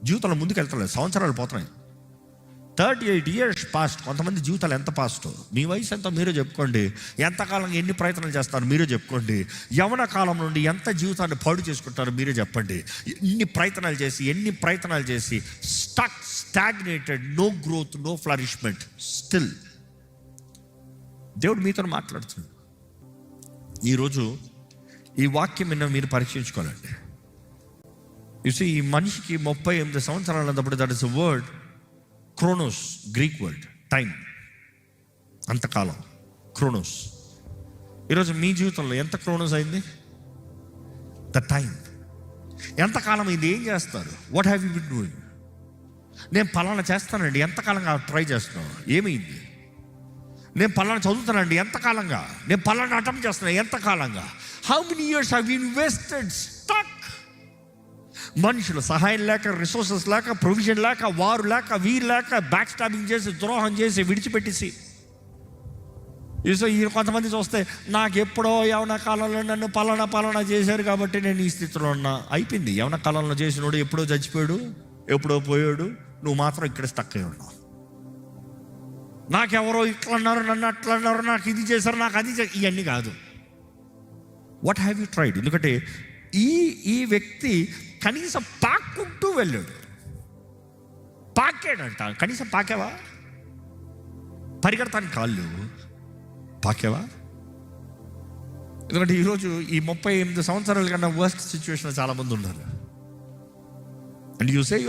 జీవితంలో ముందుకు వెళ్తలేదు, సంవత్సరాలు పోతున్నాయి. 38 years పాస్ట్. కొంతమంది జీవితాలు ఎంత పాస్ట్, మీ వయసు ఎంత మీరే చెప్పుకోండి. ఎంతకాలం ఎన్ని ప్రయత్నాలు చేస్తారు మీరే చెప్పుకోండి. యవన కాలం నుండి ఎంత జీవితాన్ని పాడు చేసుకుంటారో మీరే చెప్పండి. ఎన్ని ప్రయత్నాలు చేసి stagnated, no growth, no flourishment. Still దేవుడు మీతో మాట్లాడుతున్నాడు. ఈరోజు ఈ వాక్యం విన్న మీరు పరీక్షించుకోవాలండి. చూసి ఈ మనిషికి 38 సంవత్సరాలు అన్నప్పుడు that is word Kronos, Greek word, time, అంతకాలం, క్రోనోస్. ఈరోజు మీ జీవితంలో ఎంత క్రోనోస్ అయింది? The time. ఎంతకాలం ఇది ఏం చేస్తారు? What have you been doing? నేను పలానా చేస్తానండి, ఎంతకాలంగా ట్రై చేస్తున్నాను, ఏమైంది? నేను పలానా చదువుతానండి, ఎంతకాలంగా? నేను పలానా అటెంప్ట్ చేస్తున్నాను, ఎంతకాలంగా? How many years have you invested? Stuck. మనుషులు సహాయం లేక, రిసోర్సెస్ లేక, ప్రొవిజన్ లేక, వారు లేక, వీరు లేక, బ్యాక్ స్టాబింగ్ చేసి, ద్రోహం చేసి, విడిచిపెట్టేసి. ఈ కొంతమంది చూస్తే నాకు ఎప్పుడో యవన కాలంలో నన్ను పలానా చేశారు కాబట్టి నేను ఈ స్థితిలో ఉన్నా. అయిపోయింది. యవన కాలంలో చేసినోడు ఎప్పుడో చచ్చిపోయాడు, ఎప్పుడో పోయాడు. నువ్వు మాత్రం ఇక్కడ స్టక్ అయి ఉన్నావు. నాకెవరో ఇట్లా అన్నారు, నన్ను అట్లా అన్నారు, నాకు ఇది చేశారు, నాకు అది చేశారు. ఇవన్నీ కాదు. What have you tried? ఎందుకంటే ఈ వ్యక్తి కనీసం పాక్కుంటూ వెళ్ళాడు. పాకాడంట. కనీసం పాకావా? పరిగెడతానికి కాళ్ళు పాకావా? ఎందుకంటే ఈరోజు ఈ 38 సంవత్సరాల కన్నా వర్స్ట్ సిచ్యువేషన్ చాలామంది ఉన్నారు. And you say